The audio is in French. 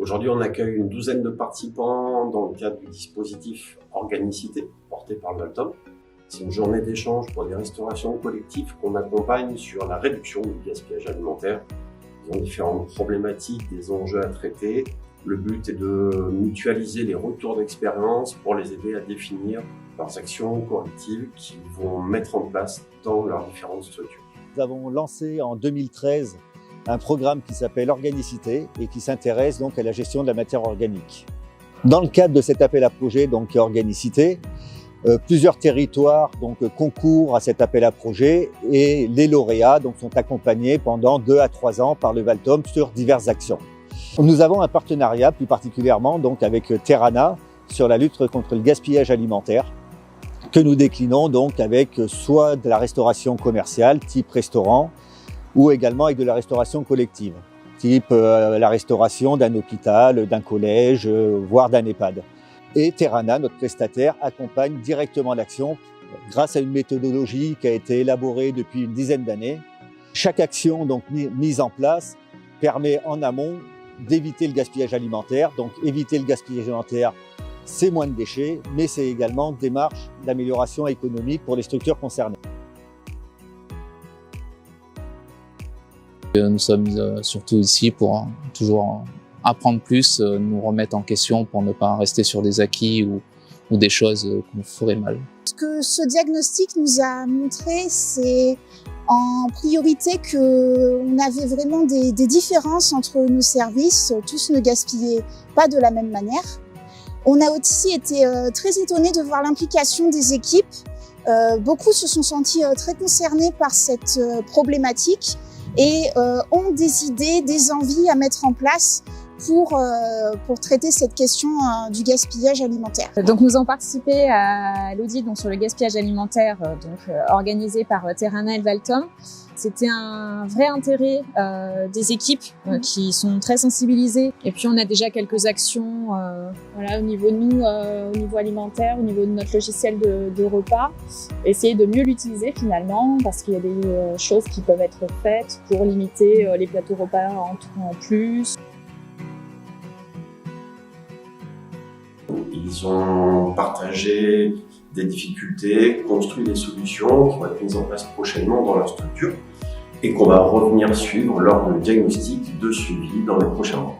Aujourd'hui, on accueille une douzaine de participants dans le cadre du dispositif Organicité, porté par le Valtom. C'est une journée d'échange pour des restaurations collectives qu'on accompagne sur la réduction du gaspillage alimentaire. Ils ont différentes problématiques, des enjeux à traiter. Le but est de mutualiser les retours d'expérience pour les aider à définir leurs actions correctives qu'ils vont mettre en place dans leurs différentes structures. Nous avons lancé en 2013 un programme qui s'appelle Organicité et qui s'intéresse donc à la gestion de la matière organique. Dans le cadre de cet appel à projet, donc Organicité, plusieurs territoires concourent à cet appel à projet et les lauréats sont accompagnés pendant 2 à 3 ans par le Valtom sur diverses actions. Nous avons un partenariat plus particulièrement avec Terrana sur la lutte contre le gaspillage alimentaire que nous déclinons avec soit de la restauration commerciale type restaurant ou également avec de la restauration collective type la restauration d'un hôpital, d'un collège, voire d'un EHPAD. Et Terrana, notre prestataire, accompagne directement l'action grâce à une méthodologie qui a été élaborée depuis une dizaine d'années. Chaque action mise en place permet en amont d'éviter le gaspillage alimentaire. Donc éviter le gaspillage alimentaire, c'est moins de déchets, mais c'est également une démarche d'amélioration économique pour les structures concernées. Nous sommes surtout ici pour toujours apprendre plus, nous remettre en question pour ne pas rester sur des acquis ou des choses qu'on ferait mal. Ce que ce diagnostic nous a montré, c'est en priorité qu'on avait vraiment des différences entre nos services. Tous ne gaspillaient pas de la même manière. On a aussi été très étonnés de voir l'implication des équipes. Beaucoup se sont sentis très concernés par cette problématique et ont des idées, des envies à mettre en place pour traiter cette question du gaspillage alimentaire. Donc nous avons participé à l'audit sur le gaspillage alimentaire organisé par Terrana et le Valtom. C'était un vrai intérêt des équipes qui sont très sensibilisées. Et puis on a déjà quelques actions au niveau de nous, au niveau alimentaire, au niveau de notre logiciel de repas. Essayer de mieux l'utiliser finalement parce qu'il y a des choses qui peuvent être faites pour limiter les plateaux repas en plus. Ils ont partagé des difficultés, construit des solutions qui vont être mises en place prochainement dans leur structure et qu'on va revenir suivre lors du diagnostic de suivi dans le prochain mois.